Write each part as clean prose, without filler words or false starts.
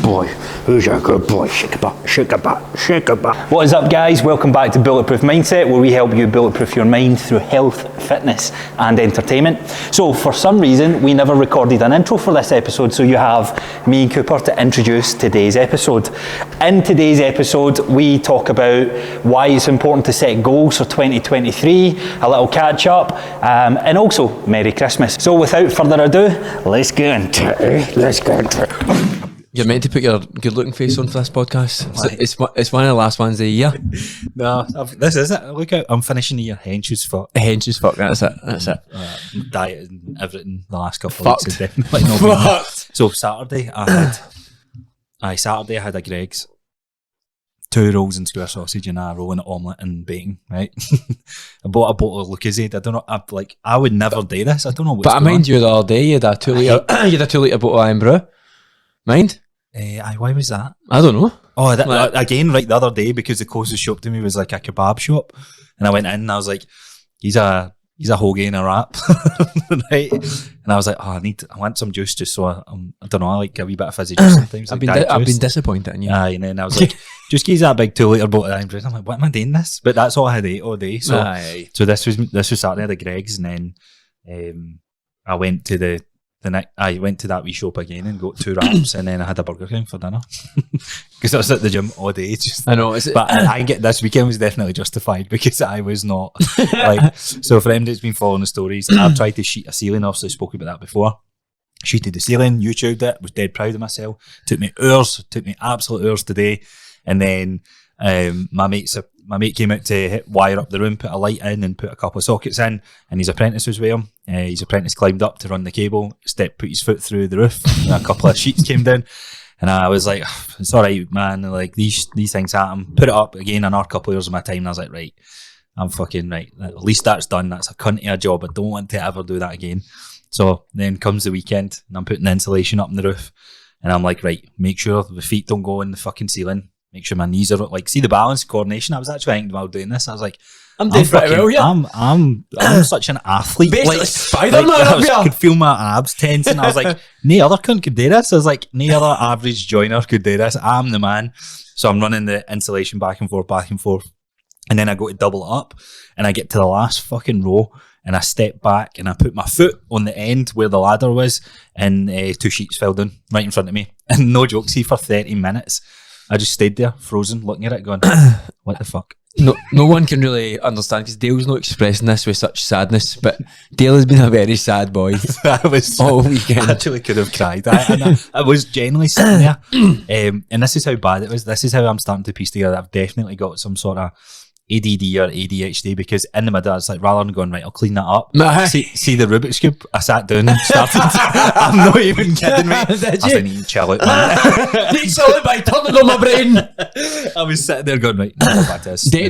boy? Who's your good boy? Shake a butt, shake a butt, shake a butt. What is up, guys? Welcome back to Bulletproof Mindset, where we help you bulletproof your mind through health, fitness and entertainment. So for some reason, we never recorded an intro for this episode, so you have me and Cooper to introduce today's episode. In today's episode, we talk about why it's important to set goals for 2023, a little catch up, and also Merry Christmas. So without further ado, let's get into it. Let's get into it. You're meant to put your good-looking face on for this podcast. It's one of the last ones of the year. No, this is it. Look out, I'm finishing the year hench as fuck. Hench as fuck, that's it. Diet and everything the last couple Fucked. of weeks has definitely not been there. So Saturday I had a Greg's, 2 rolls and square sausage and a roll and omelette and bacon, right? I bought a bottle of Lucozade. I don't know, I would never do this. I don't know what's But I going mind you the other day, you had a 2 litre bottle of Iron Brew. Mind? Why was that? I don't know. Oh, again, right, the other day, because the closest shop to me was like a kebab shop, and I went in and I was like, he's a hoagie and a wrap, right? And I was like, I want some juice just so I don't know, I like a wee bit of fizzy juice sometimes. I've like been disappointed in you. And then I was like, just give that big 2 litre bottle of Iron Brew. I'm like, what am I doing this? But that's all I had ate all day. So this was Saturday at the Greg's, and then I went to that wee shop again and got 2 wraps, and then I had a Burger King for dinner because I was at the gym all day. I know, but I get this weekend was definitely justified because I was not like. So for anybody that's been following the stories, I've tried to sheet a ceiling. Obviously, spoke about that before. Sheeted the ceiling, YouTubed it. Was dead proud of myself. Took me absolute hours today, and then my mate came out to wire up the room, put a light in and put a couple of sockets in, and his apprentice was with him. His apprentice climbed up to run the cable, put his foot through the roof, and a couple of sheets came down. And I was like, it's all right, man. Like these things happen. Put it up again, another couple of years of my time. And I was like, right, I'm fucking right. At least that's done. That's a cunt of a job. I don't want to ever do that again. So then comes the weekend, and I'm putting the insulation up in the roof, and I'm like, right, make sure the feet don't go in the fucking ceiling. Make sure my knees are like, see the balance, coordination. I was actually thinking about doing this. I was like, I'm such an athlete. Basically, like Spider-Man I could feel my abs tense, and I was like, no other cunt could do this. I was like, no other average joiner could do this. I'm the man. So I'm running the insulation back and forth. And then I go to double it up, and I get to the last fucking row, and I step back and I put my foot on the end where the ladder was, and 2 sheets fell down right in front of me. And no joke, see, for 30 minutes, I just stayed there, frozen, looking at it, going, what the fuck? No one can really understand, because Dale's not expressing this with such sadness, but Dale has been a very sad boy all weekend. I actually could have cried. I was genuinely sitting there. And this is how bad it was. This is how I'm starting to piece together. I've definitely got some sort of ADD or ADHD, because in the middle, it's like, rather than going, right, I'll clean that up. See the Rubik's Cube? I sat down and started. I'm not even kidding, mate. I need to chill out, man. Need chill out by turning on my brain. I was sitting there going, right, no, back to this. Dale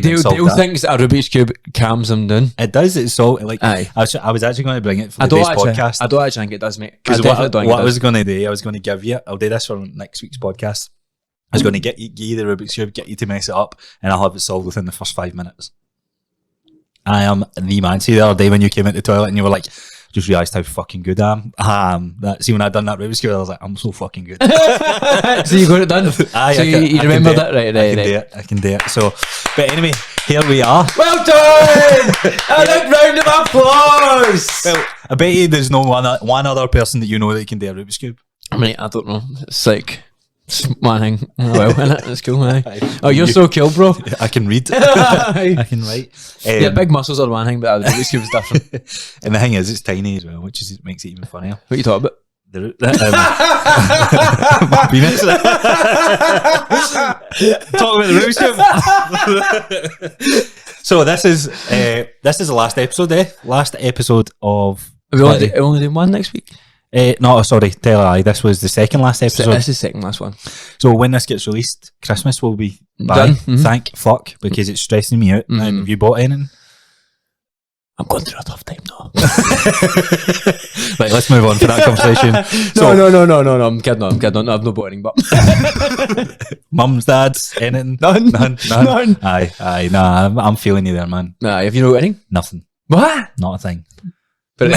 thinks that a Rubik's Cube calms him down. It does. It's so, like, I was actually going to bring it for today's podcast. I don't actually think it does, mate. Because what I was going to do, I was going to give you, I'll do this for next week's podcast. I was going to get you the Rubik's Cube, get you to mess it up, and I'll have it solved within the first 5 minutes. I am the man. See, the other day when you came out the toilet and you were like, just realised how fucking good I am. See, when I done that Rubik's Cube, I was like, I'm so fucking good. So you got it done? You remember that? Right. I can do it. So, but anyway, here we are. Well done! A big round of applause! Well, I bet you there's no one other person that you know that can do a Rubik's Cube. I mean, I don't know. It's like... one thing, well, innit? It's cool, man. Oh, you're so cool, bro. I can read. I can write. Yeah, big muscles are one thing, but the Rubik's Cube is different. And the thing is, it's tiny as well, which makes it even funnier. What are you talking about? My penis. Talk about the Rubik's Cube. So this is the last episode. Last episode of. Are we only doing one next week? No, sorry, tell a lie. This was the second last episode. This is the second last one. So when this gets released, Christmas will be done. Thank fuck, because it's stressing me out. And have you bought anything? I'm going through a tough time now. Right, let's move on to that conversation. No, I'm kidding on. I've no bought anything, but mums, dads, anything? None. Aye, nah, I'm feeling you there, man. Nah, have you no anything? Nothing. What? Not a thing. But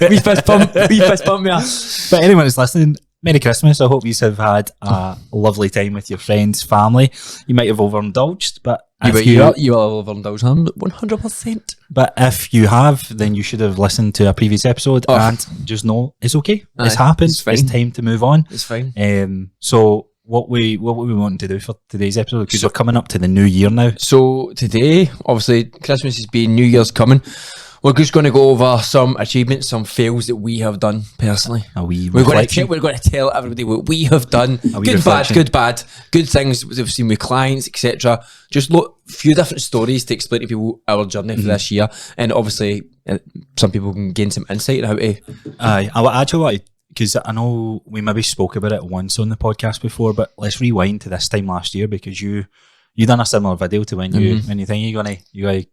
we fist pump me. But anyone who's listening, Merry Christmas. I hope you have had a lovely time with your friends, family. You might have overindulged, but if You will overindulge him 100%. But if you have, then you should have listened to a previous episode and just know it's okay. It's Aye, happened. it's fine. It's time to move on. It's fine. So what we want to do for today's episode, because we're coming up to the new year now. So today, obviously, Christmas is being, New Year's coming. We're just going to go over some achievements, some fails that we have done personally. A wee We're going reflection. to tell everybody what we have done. wee Good, reflection. bad, good things we've seen with clients, etc. Just look, few different stories to explain to people our journey for this year, and obviously some people can gain some insight on how to. Aye, I actually want to, because I know we maybe spoke about it once on the podcast before, but let's rewind to this time last year, because you done a similar video to when you think you're gonna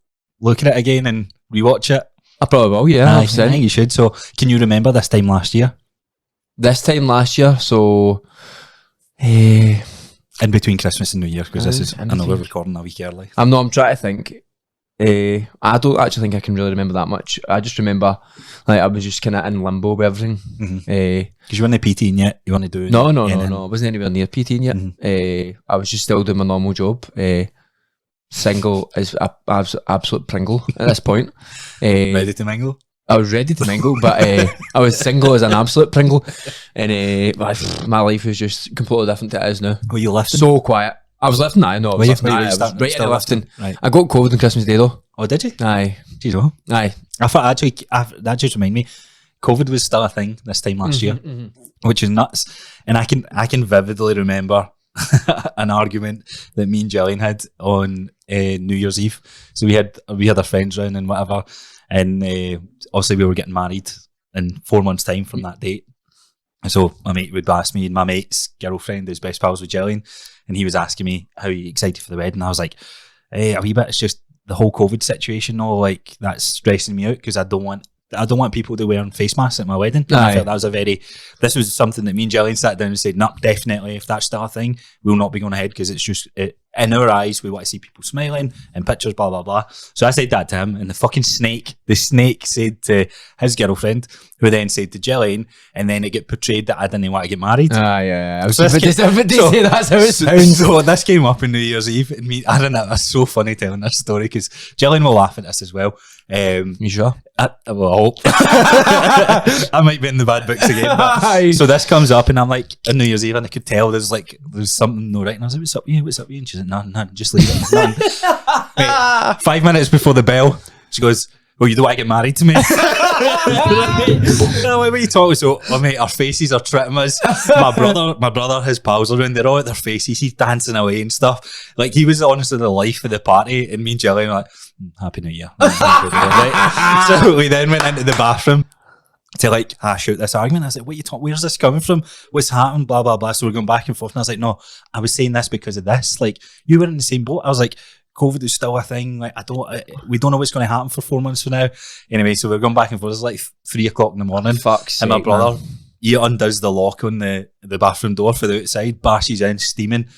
look at it again and rewatch it. I probably will, yeah. I think you should. So, can you remember this time last year? This time last year, so In between Christmas and New Year, because this is, I in know we're between. recording a week early. I'm trying to think. I don't actually think I can really remember that much. I just remember like I was just kind of in limbo with everything. Because you weren't PT yet, you want to do No. I wasn't anywhere near PT yet. I was just still doing my normal job. Single is a absolute Pringle at this point. Ready to mingle? I was ready to mingle, but I was single as an absolute Pringle, and my life is just completely different to it is now. Were you lifting? So quiet. I was lifting. I know. I was Were you- lifting. were you I was starting- right in the still lifting. lifting? Right. I got COVID on Christmas Day though. Oh, did you? Aye, Jeez, oh. aye. I thought actually, that just reminded me, COVID was still a thing this time last year, which is nuts. And I can vividly remember an argument that me and Gillian had on New Year's Eve. So we had our friends round and whatever, and obviously we were getting married in 4 months' time from that date. And so my mate would ask me, and my mate's girlfriend is best pals with Gillian, and he was asking me how you excited for the wedding. I was like, a wee bit. It's just the whole COVID situation, like that's stressing me out, because I don't want people to wear face masks at my wedding. And I Aye. felt this was something that me and Gillian sat down and said, no, definitely, if that's still a thing, we'll not be going ahead, because it's just, in our eyes, we want to see people smiling and pictures, blah, blah, blah. So I said that to him, and the snake said to his girlfriend, who then said to Gillian, and then it get portrayed that I didn't want to get married. Yeah. I was So this just came- so- say that's how it sounds. So this came up on New Year's Eve, and I don't know, that's so funny telling this story, because Gillian will laugh at this as well. You sure? I hope. I might be in the bad books again. But, so this comes up, and I'm like, on New Year's Eve, and I could tell there's something no right. And I was like, what's up with you? What's up with you? And she's like, none, just leave it. None. Mate, 5 minutes before the bell, she goes, well, you don't want to get married to me? No, what are you talking? So, mate, our faces are tripping us. My brother, his pals are around, they're all at their faces, he's dancing away and stuff. Like, he was honestly the life of the party, and me and Gillian were like, Happy New Year. Right? So we then went into the bathroom to like hash out this argument. I was like, what are you talking? Where's this coming from? What's happened? Blah, blah, blah. So we're going back and forth. And I was like, no, I was saying this because of this. Like, you were in the same boat. I was like, COVID is still a thing. Like, we don't know what's going to happen for 4 months from now. Anyway, so we're going back and forth. It's like 3 o'clock in the morning. Fuck's And my sake, brother, man. he undoes the lock on the bathroom door for the outside, bashes in, steaming. And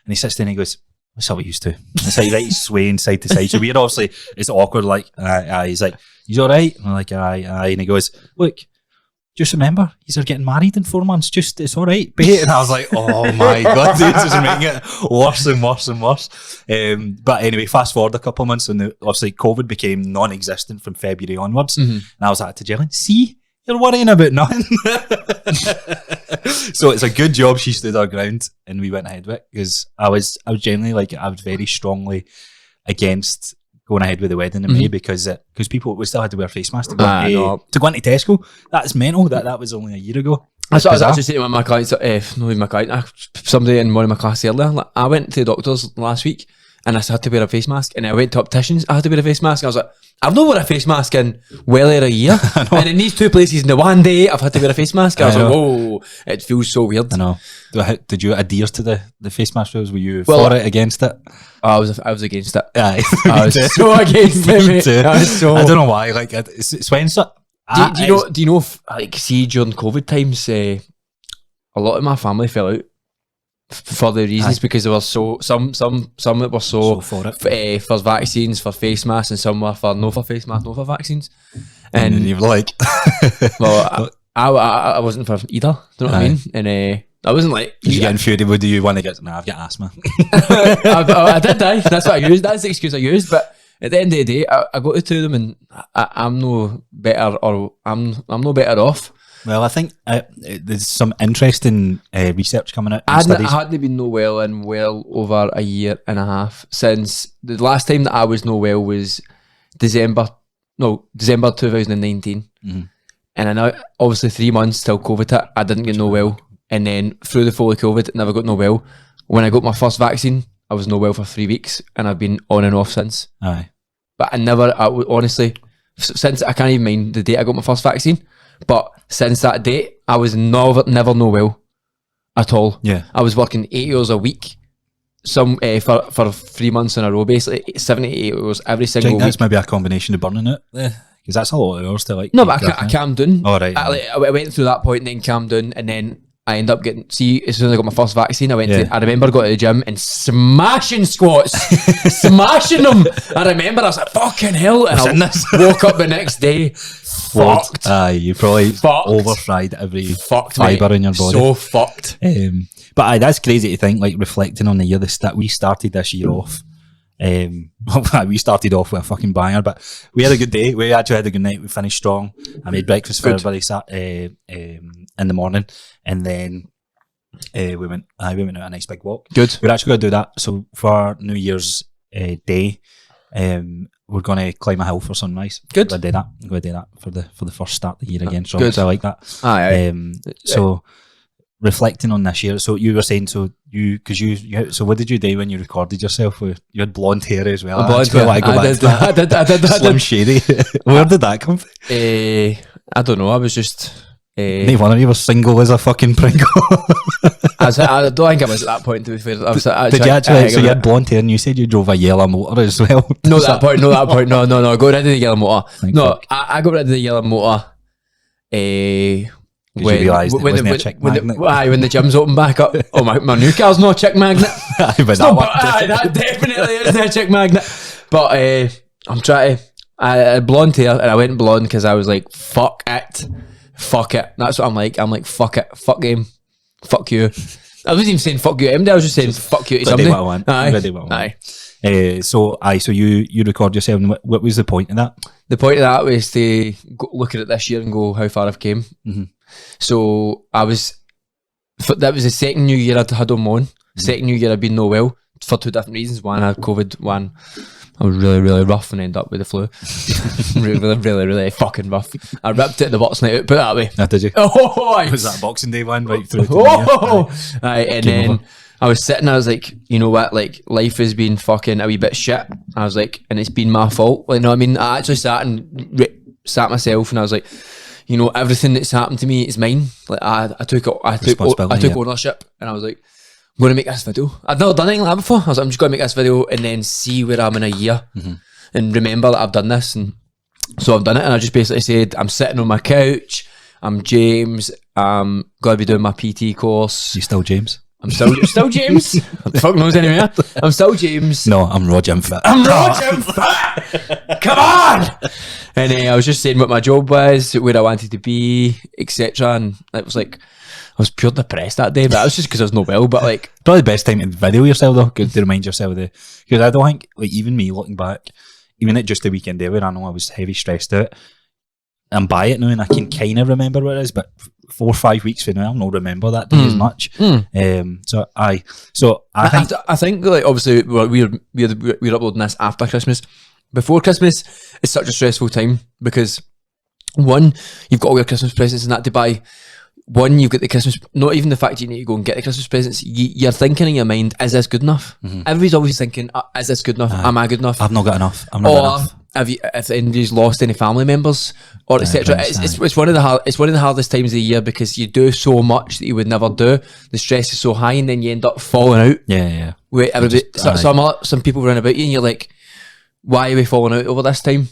he sits there and he goes, what's up with you two? It's like, right, he's swaying side to side. So we're obviously, it's awkward, like, aye. He's like, he's all right? And I'm like, aye. And he goes, look, just remember, he's getting married in 4 months. Just, it's all right, mate. And I was like, oh my God, this is making it worse and worse and worse. But anyway, fast forward a couple of months, and obviously COVID became non-existent from February onwards. And I was like to Gillian, see, you're worrying about nothing. So it's a good job she stood her ground and we went ahead with it, because I was generally like, I was very strongly against going ahead with the wedding in May, because people, we still had to wear face masks to go, to go into Tesco. That's mental. That was only a year ago. That's what I was actually saying to my clients, not even my client, somebody in one of my classes earlier. Like, I went to the doctors last week and I had to wear a face mask, and I went to opticians, I had to wear a face mask. I was like, I've not worn a face mask in well over a year, and in these two places in the one day I've had to wear a face mask. I was like, whoa, it feels so weird. I know. Did you adhere to the face mask rules? Were you Well, for it, against it? I was against it. Aye. I was so against it, mate. I was so. I don't know why. Like, it's when Do you know if, like, see, during COVID times, a lot of my family fell out for the reasons, because there were some that were so for it. for vaccines, for face masks, and some were for no for face masks, no for vaccines. And And you're like, well, I wasn't for either. Do you know what I mean? And I wasn't like Did you get infuriated? Do you want to get? Nah, I've got asthma. I did die. That's what I used. That's the excuse I used. But at the end of the day, I got to them, and I'm no better, or I'm no better off. Well, I think there's some interesting research coming out. I Studies. hadn't been no well in well over a year and a half since the last time that I was no well was December 2019. And I know obviously 3 months till COVID hit, I didn't get no well, and then through the full of COVID, never got no well. When I got my first vaccine, I was no well for 3 weeks, and I've been on and off since. Aye. But honestly, since I can't even mind the date I got my first vaccine, but since that date, I was never no well at all. Yeah. I was working 8 hours a week, for 3 months in a row, basically 78 hours every I single think week. that's maybe a combination of burning it, because that's a lot of hours to like. No, but keep I calmed down. Oh, right. I went through that point and then calmed down, and then I ended up getting, as soon as I got my first vaccine, I remember going to the gym and smashing squats, smashing them. I remember I was like, fucking hell. And I woke up the next day, fucked. Aye, you probably overfried every fibre in your body. So fucked. But aye, that's crazy to think, like reflecting on the year we started this year off. We started off with a fucking banger, but we had a good day. We actually had a good night. We finished strong. I made breakfast for everybody in the morning, and then we went on a nice big walk. Good. We're actually going to do that. So for New Year's Day, we're going to climb a hill for sunrise. Good. I'm going to do that for the first start of the year again. So Good. I like that. Aye. So reflecting on this year, so you were saying, so what did you do when you recorded yourself? You had blonde hair as well. Blonde hair. I did. Slim Shady. Where did that come from? I don't know. I was just. No wonder you were single as a fucking Pringle. I don't think I was at that point, to be fair. Did you actually? So you had blonde hair, and you said you drove a yellow motor as well. No, that point. No. I got rid of the yellow motor. I got rid of the yellow motor. When you realised it wasn't a chick magnet. When the gym's open back up. Oh, my new car's not a chick magnet. That definitely isn't a chick magnet. But I'm trying to. I had blonde hair, and I went blonde because I was like, fuck it. That's what I'm like. I'm like, fuck it. Fuck him. Fuck you. I wasn't even saying fuck you to MD, I was just saying fuck you to somebody. What I want. Aye. So you record yourself, and what was the point of that? The point of that was to look at it this year and go how far I've came. Mm-hmm. So that was the second new year I'd had on my own. Second new year I'd been no well for two different reasons. One, I had COVID. One, I was really, really rough and ended up with the flu. really, really, really fucking rough. I ripped it the box night out, put it that way. Did you? Oh, was that Boxing Day one right through? And then I was sitting, I was like, you know what, like, life has been fucking a wee bit shit. I was like, and it's been my fault. Like, you know what I mean? I actually sat myself and I was like, you know, everything that's happened to me is mine. Like, I took ownership, and I was like, I'm going to make this video. I'd never done anything like that before. I was like, I'm just going to make this video and then see where I'm in a year and remember that I've done this. And so I've done it, and I just basically said, I'm sitting on my couch, I'm James, I'm going to be doing my PT course. You still James? I'm still James. What the fuck knows anyway? I'm still James. No, I'm Raw Jim Fit. I'm Raw Jim Fit. Come on. And I was just saying what my job was, where I wanted to be, etc. And it was like, I was pure depressed that day, but that was just because I was not well. But like, probably the best time to video yourself though, good to remind yourself of because I don't think, like, even me looking back, even at just the weekend there where I know I was heavy stressed out, I'm by it now and I can kind of remember what it is, but 4 or 5 weeks from now I'll not remember that day as much. I think like, obviously we're uploading this after Christmas. Before Christmas, it's such a stressful time because one, you've got all your Christmas presents and that to buy. One, you've got the Christmas, not even the fact you need to go and get the Christmas presents, you're thinking in your mind, is this good enough? Everybody's always thinking, is this good enough? Am I good enough? I've not got enough. I'm not good enough. If anybody's lost any family members or etc. It's one of the hardest times of the year because you do so much that you would never do. The stress is so high, and then you end up falling out. Yeah. Where everybody, some people run about you, and you're like, why are we falling out over this time?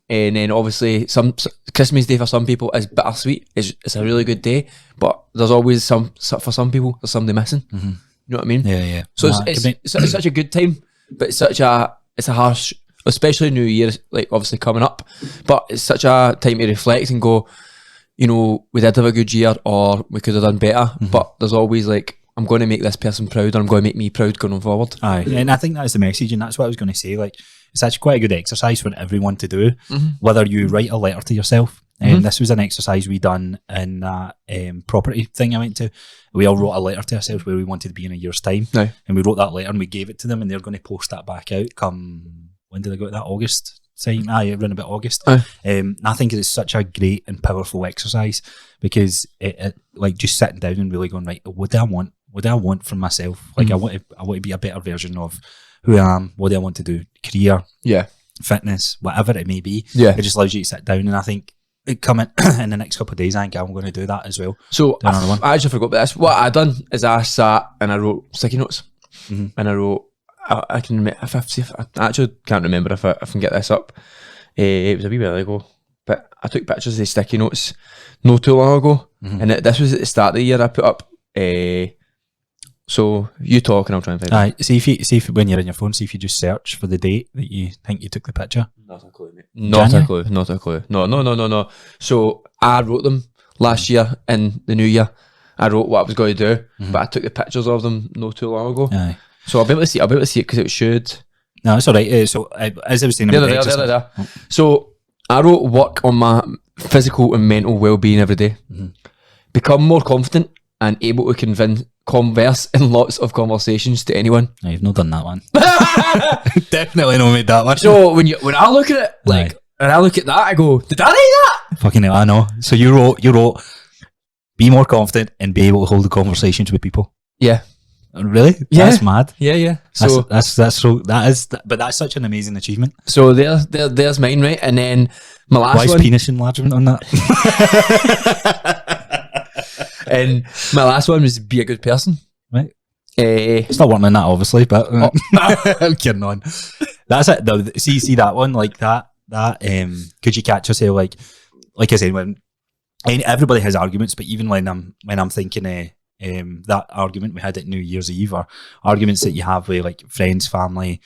And then obviously some Christmas Day for some people is bittersweet. It's a really good day, but there's always for some people there's somebody missing. You know what I mean? Yeah. So it's such a good time, but it's a harsh, especially New Year, like obviously coming up. But it's such a time to reflect and go, you know, we did have a good year or we could have done better, but there's always like, I'm going to make this person proud or I'm going to make me proud going forward. Aye, and I think that's the message, and that's what I was going to say. Like, it's actually quite a good exercise for everyone to do, whether you write a letter to yourself. And this was an exercise we done in that property thing I went to. We all wrote a letter to ourselves where we wanted to be in a year's time. Aye. And we wrote that letter and we gave it to them, and they're going to post that back out come, when did I go to that? August time? Around about August. And I think it's such a great and powerful exercise because it like just sitting down and really going, right, what do I want? What do I want from myself? Like I want to be a better version of who I am. What do I want to do? Career, fitness, whatever it may be. Yeah. It just allows you to sit down, and I think it coming in the next couple of days, I think I'm going to do that as well. So Do another one. I actually forgot about this. What I done is I sat and I wrote sticky notes, and I wrote. I can remember if I actually can't remember if I can get this up. It was a wee while ago, but I took pictures of the sticky notes no too long ago, and this was at the start of the year. I put up. So you talk and I'll try and find it. Aye, see if when you're in your phone, see if you just search for the date that you think you took the picture. Not a clue, mate. Not a clue. No. So I wrote them last year in the new year. I wrote what I was going to do, but I took the pictures of them no too long ago. Aye. So I'll be able to see it because it should. No, it's all right. So as I was saying, about the exercise- There. So I wrote work on my physical and mental well-being every day. Become more confident and able to converse in lots of conversations to anyone. No, you've not done that one. Definitely not made that one. So when I look at it, like, and I look at that, I go, did I write that? Fucking hell, I know. So you wrote, be more confident and be able to hold the conversations with people. Yeah. Really? Yeah. That's mad. Yeah. So but that's such an amazing achievement. So there's mine, right? And then my last Why is one. penis enlargement on that? And my last one was be a good person. Right. Still working on that, obviously, but I'm kidding on. That's it. Though. See that one like that. Could you catch yourself like I said, when everybody has arguments, but even when I'm thinking that argument we had at New Year's Eve, or arguments that you have with like friends, family,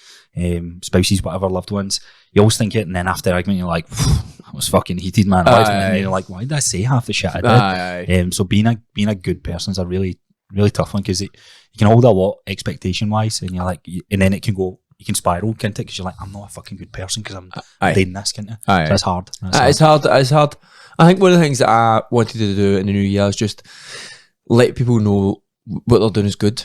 spouses, whatever, loved ones, you always think it, and then after the argument you're like, I was fucking heated, man. And then you're like, why did I say half the shit I did? So being a good person is a really, really tough one, because you can hold a lot expectation wise, and you're like, and then it can go, you can spiral, can't it? Because you're like, I'm not a fucking good person because I'm doing this, can't you? So it's hard. It's hard. I think one of the things that I wanted to do in the new year is just let people know what they're doing is good.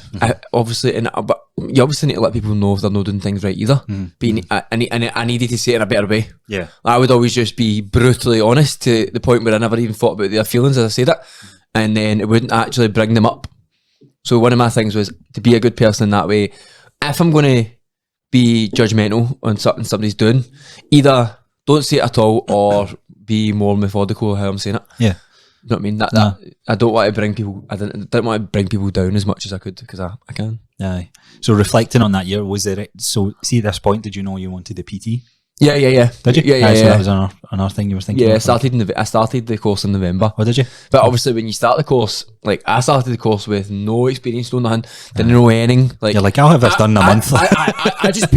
Obviously, but you obviously need to let people know if they're not doing things right either. But I needed to say it in a better way. Yeah. I would always just be brutally honest to the point where I never even thought about their feelings as I said it, and then it wouldn't actually bring them up. So one of my things was to be a good person in that way. If I'm going to be judgmental on something somebody's doing, either don't say it at all or be more methodical how I'm saying it. Yeah. You know what I mean? That I don't want to bring people. I didn't want to bring people down as much as I could, because I can. Aye. So reflecting on that year, was there? So see, at this point, did you know you wanted the PT? Yeah. Did you? Yeah. So that was another thing you were thinking. Yeah, about? I started the course in November. Oh, did you? But obviously, when you start the course, like I started the course with no experience, no nothing, didn't know anything. Like You're like, I'll have this done in a month. I just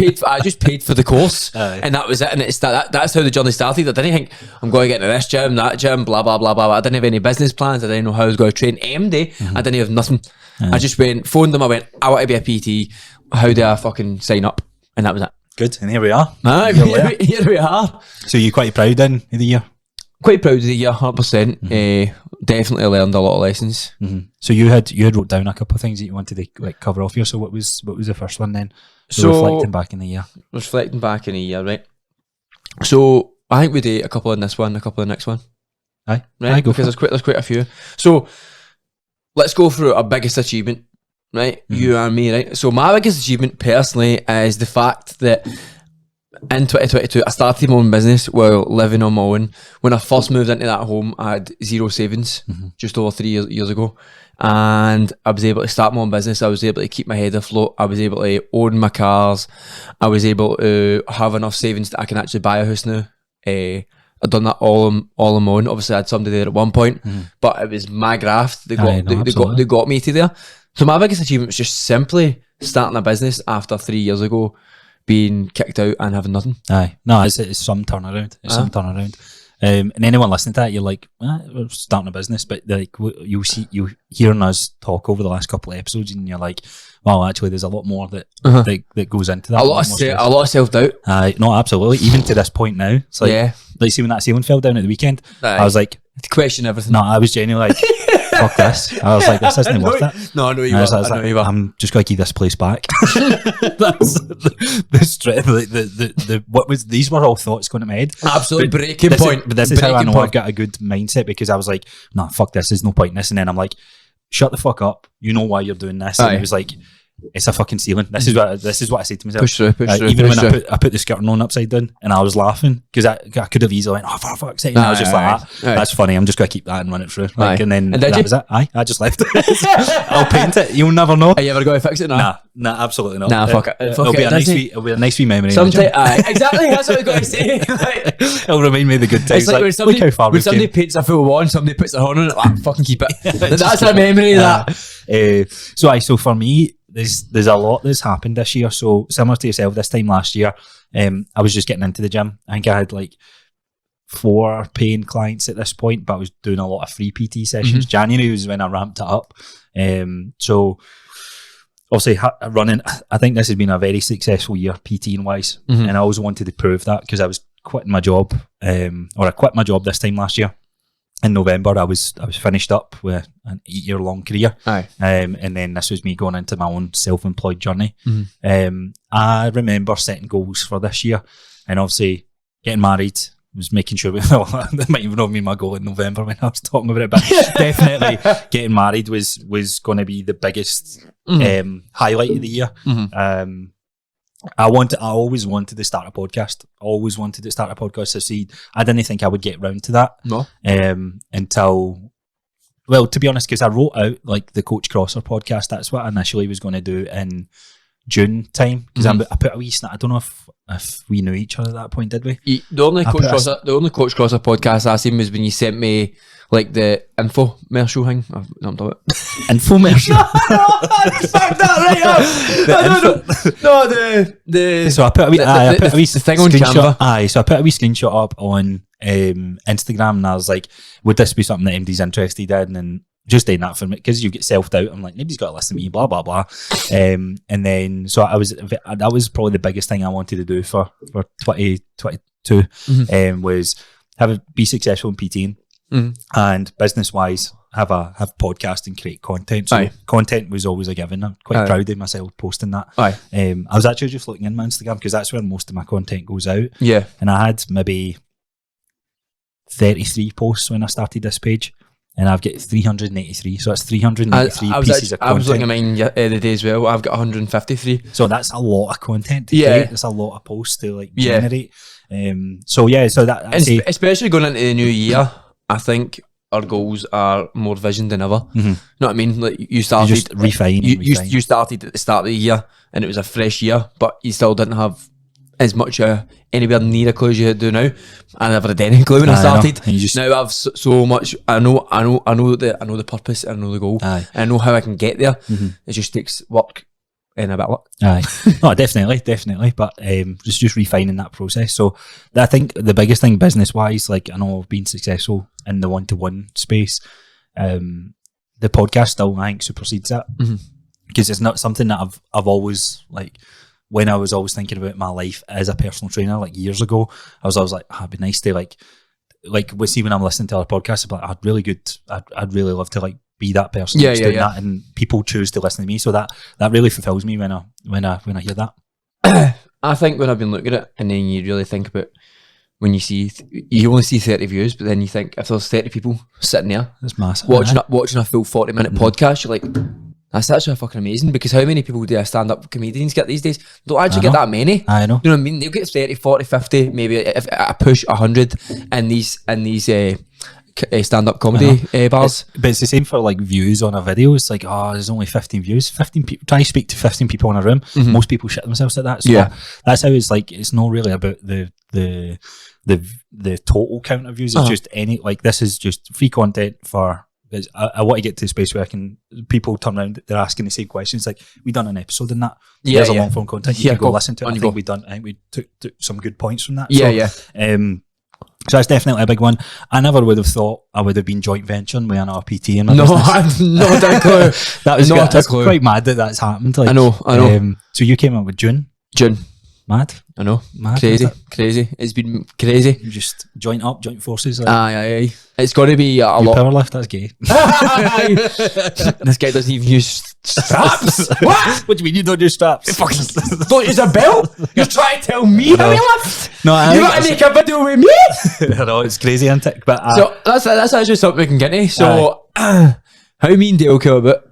paid for the course, and that was it. And that's how the journey started. I didn't think I'm going to get into this gym, that gym, blah blah blah blah. I didn't have any business plans. I didn't know how I was going to train. MD, I didn't have nothing. I just phoned them. I went, I want to be a PT. How do I fucking sign up? And that was it. Good, and here we are. Here we are. So you're quite proud then of the year? Quite proud of the year, 100%. Definitely learned a lot of lessons. So you had wrote down a couple of things that you wanted to like cover off here. So what was the first one then? So reflecting back in the year. Reflecting back in a year, right? So I think we did a couple in this one, a couple in the next one. Aye, right? Aye, go because for it. there's quite a few. So let's go through our biggest achievement. Right, you and me, right? So my biggest achievement personally is the fact that in 2022 I started my own business while living on my own. When I first moved into that home, I had zero savings, just over 3 years ago, and I was able to start my own business. I was able to keep my head afloat. I was able to own my cars. I was able to have enough savings that I can actually buy a house now. I've done that all on my own. Obviously, I had somebody there at one point, but it was my graft. They got me to there. So my biggest achievement was just simply starting a business after 3 years ago, being kicked out and having nothing. Aye, no, it's some turnaround. It's some turnaround. And anyone listening to that, you're like, we're starting a business, but like you'll hearing us talk over the last couple of episodes, and you're like, well, actually, there's a lot more that goes into that. A lot of self-doubt. No, absolutely. Even to this point now, it's like, like see when that ceiling fell down at the weekend, I was like, question everything. No, I was genuinely like, fuck this. I was like, this isn't worth it. No, I know you were. I'm just going to keep this place back. That's what was, these were all thoughts going to my head. Absolutely breaking point. But this is how I know I've got a good mindset, because I was like, nah, fuck this, there's no point in this. And then I'm like, shut the fuck up. You know why you're doing this. And it was like, it's a fucking ceiling. This is what I said to myself. Push through. Even when I put the skirting on upside down, and I was laughing because I could have easily went, oh, for fuck's sake. And I was just like, that's funny. I'm just going to keep that and run it through. Like, and then that was it. I just left it. I'll paint it. You'll never know. Are you ever going to fix it now? Nah, absolutely not. Nah, fuck it. It'll be a nice wee memory. Exactly. That's what I was going to say. It'll remind me of the good times. It's like when somebody paints a full wall and somebody puts their horn on it, fucking keep it. That's a memory of that. So for me, there's a lot that's happened this year. So similar to yourself, this time last year, I was just getting into the gym. I think I had like 4 paying clients at this point, but I was doing a lot of free PT sessions. January was when I ramped it up. So obviously running, I think this has been a very successful year PTing wise, and I always wanted to prove that, because I was quitting my job, or I quit my job this time last year. In November, I was finished up with an 8-year-long career, and then this was me going into my own self-employed journey. I remember setting goals for this year, and obviously getting married was making sure that might even have been my goal in November when I was talking about it, but definitely getting married was going to be the biggest highlight of the year. I always wanted to start a podcast. I didn't think I would get round to that. No. Until, well, to be honest, because I wrote out like the Coach Crosser podcast. That's what I initially was going to do in June time. Because I put a wee snap. I don't know if we knew each other at that point, did we? The only Coach Crosser podcast I seen was when you sent me like the infomercial thing. I'm talking about infomercial. Fuck that right up. So I put a wee thing on Canva. So I put a wee screenshot up on Instagram, and I was like, would this be something that MD's interested in? And just doing that for me, because you get self-doubt. I'm like, nobody's got to listen to me, blah blah blah. And then so that was probably the biggest thing I wanted to do for 2022 was be successful in PTing, and business wise have podcast and create content. So content was always a given. I'm quite proud of myself posting that. I was actually just looking in my Instagram, because that's where most of my content goes out. Yeah, and I had maybe 33 posts when I started this page. And I've got 383, so it's 383 pieces of content. I was looking at mine the day as well. I've got 153. So that's a lot of content to create. It's a lot of posts to like generate. So that especially going into the new year, I think our goals are more vision than ever. You know what I mean? Like you started, you just refine. You started at the start of the year, and it was a fresh year, but you still didn't have as much anywhere near a clue as you do now. I never had any clue when I started. Now I have so much. I know the purpose, I know the goal, I know how I can get there. It just takes work and a bit of luck. No, definitely. But just refining that process. So I think the biggest thing business wise, like I know I've been successful in the one-to-one space. The podcast still, I think, supersedes that, because it's not something that I've always like. When I was always thinking about my life as a personal trainer, like years ago, I was always like, it'd be nice to like we see when I'm listening to other podcasts, I'm like, I'd really love to like be that person doing that, and people choose to listen to me. So that really fulfills me when I hear that. I think when I've been looking at it, and then you really think about when you only see 30 views, but then you think if there's 30 people sitting there, that's massive. Watching a full 40-minute podcast, you're like, that's actually fucking amazing, because how many people do stand-up comedians get these days? Don't actually get that many. I know. You know what I mean? They'll get 30, 40, 50, maybe if a push 100 in these stand-up comedy bars. But it's the same for like views on a video. It's like, there's only 15 views. 15 people. Try to speak to 15 people in a room. Most people shit themselves at that. So that's how it's like. It's not really about the total count of views. It's just this is just free content for. Because I want to get to a space where people turn around, they're asking the same questions. Like, we done an episode in that. There's a long form content. You can go listen to it. I think we took some good points from that. So that's definitely a big one. I never would have thought I would have been joint venturing with another PT in my No, business. I've not a clue. That was Not a that's clue. quite mad that that's happened. Like, I know. So you came up with June. June. Mad. I know. Mad, Crazy. is it? Crazy. It's been crazy. You just joint forces. Like, Aye. It's got to be a you lot. powerlift. That's gay. This guy doesn't even use straps. What? What do you mean you don't do straps? Don't use a belt? You're trying to tell me how to lift? No, I You think want to make a video with me? I know it's crazy, isn't it? But So that's actually something we can get into. So, how me and Dale came about.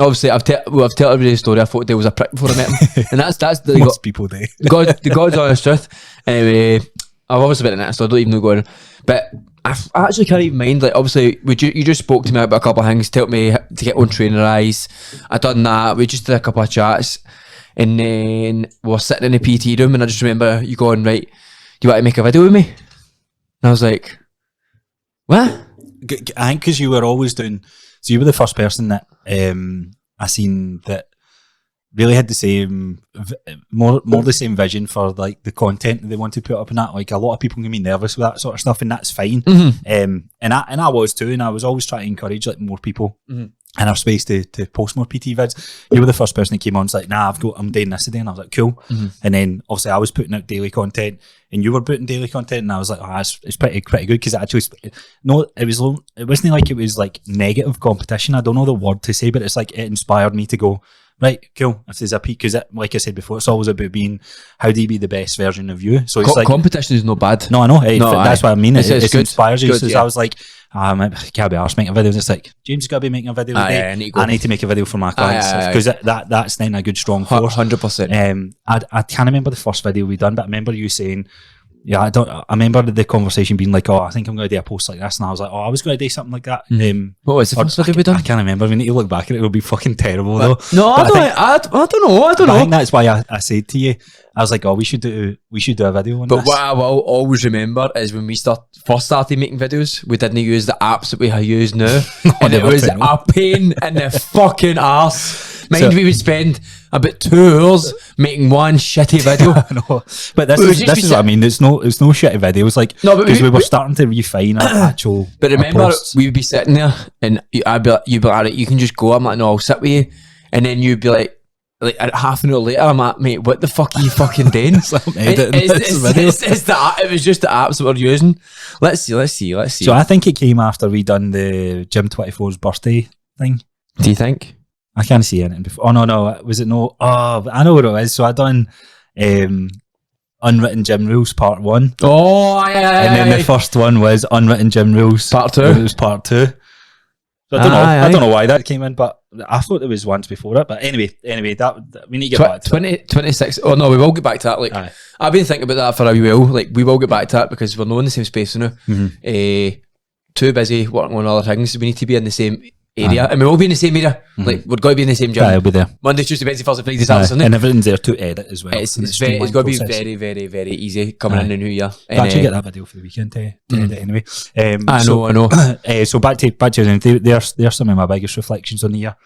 Obviously, I've told everybody the story. I thought Dale was a prick before I met him, and that's the most people do. the God's honest truth. Anyway, I've obviously been in that, so I don't even know going on. But I actually can't even mind. Like, obviously, you just spoke to me about a couple of things, told me to get on trainerised. I done that. We just did a couple of chats, and then we were sitting in the PT room, and I just remember you going, right, do you want to make a video with me? And I was like, what? I think because you were always doing. So you were the first person that I seen that really had the same, more the same vision for like the content that they want to put up and that. Like a lot of people can be nervous with that sort of stuff, and that's fine. And I was too, and I was always trying to encourage like more people in our space to post more PT vids. You were the first person that came on. And was like, nah, I'm doing this today, and I was like, cool. And then obviously I was putting out daily content, and you were putting daily content, and I was like, oh, it's pretty good because it actually, no, it wasn't like it was like negative competition. I don't know the word to say, but it's like it inspired me to go, right, cool. If there's a peak, because like I said before, it's always about being how do you be the best version of you. So it's like competition is no bad. no, I know. That's what I mean. It It's good. inspires you. Good, So yeah. I was like, I can't be arsed making videos. It's like James has got to be making a video today. I need to go. I need to make a video for my clients aye. because that's then a good strong force. 100%. I can't remember the first video we done, but I remember you saying, yeah, I remember the conversation being like, oh, I think I'm going to do a post like this, and I was like, oh, I was going to do something like that. What was the first video we I done? can't remember. We need to look back at it. It'll be fucking terrible though. No, But I don't know. But I think that's why I said to you, I was like, oh, we should do a video on But this. what I will always remember is when we first started making videos, we didn't use the apps that we use now. And it never was did. a pain in the fucking arse. Mind So- we would spend about 2 hours making one shitty video. I know. But this We is would just be what I mean. There's no shitty videos like No, but because we were we- starting to refine our actual. But our remember, posts. we would be sitting there and you'd be like, all right, you can just go. I'm like, no, I'll sit with you. And then you'd be like half an hour later, I'm like, mate, what the fuck are you fucking doing? I'm editing this video. It was just the apps that we're using. Let's see. So I think it came after we done the Gym 24's birthday thing. Do you think? I can't see anything before. Oh no, was it no? Oh, I know what it is. So I done Unwritten Gym Rules Part 1. Oh, yeah. And then the first one was Unwritten Gym Rules Part 2. It was Part 2. So I don't know. Aye, I don't aye. know why that came in, but I thought there was ones before it. But anyway, that we need to get back to it. 26. Oh no, we will get back to that. Like, Aye. I've been thinking about that for a while. Like, we will get back to that because we're not in the same space now. Too busy working on other things. We need to be in the same area, and we will be in the same area. Like, we're going to be in the same gym. I'll be there. Monday, Tuesday, Wednesday, Thursday, Friday, Saturday, Aye. Sunday. And everything's there to edit as well. It's for the got to streamlined be process. very, very, very easy coming in the new year. I'll actually get that video for the weekend to edit anyway. I know. So back to there's some of my biggest reflections on the year.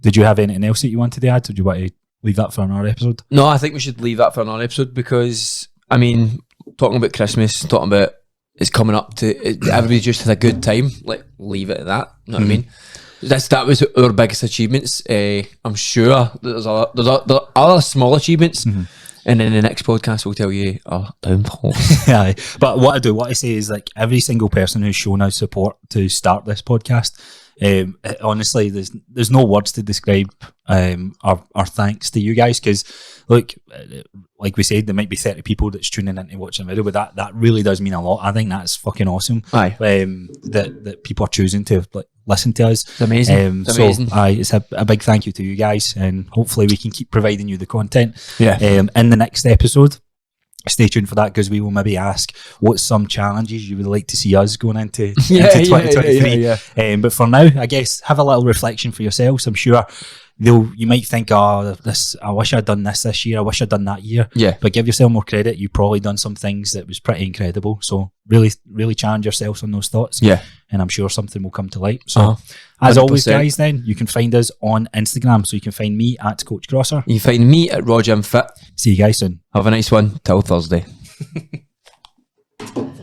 Did you have anything else that you wanted to add? Or do you want to leave that for another episode? No, I think we should leave that for another episode because, I mean, talking about Christmas, talking about it's coming up to everybody just had a good time. Like, leave it at that. You know what I mean? That was our biggest achievements. I'm sure there's other small achievements, and then the next podcast will tell you our downfalls. Yeah, but what I say is like every single person who's shown us support to start this podcast. Honestly, there's no words to describe our thanks to you guys because look, like we said, there might be 30 people that's tuning in to watch the video, but that really does mean a lot. I think that's fucking awesome. Aye. That people are choosing to like listen to us. It's amazing. It's amazing. So it's a big thank you to you guys, and hopefully we can keep providing you the content. Yeah. In the next episode, stay tuned for that because we will maybe ask what's some challenges you would like to see us going into 2023. But for now, I guess have a little reflection for yourselves. I'm sure you might think, oh, I wish I'd done this year. I wish I'd done that year. Yeah. But give yourself more credit. You've probably done some things that was pretty incredible. So really, really challenge yourselves on those thoughts. Yeah. And I'm sure something will come to light. So as 100%. always, guys, then you can find us on Instagram. So you can find me at Coach Grosser. You can find me at Roger and Fit. See you guys soon. Have a nice one. Till Thursday.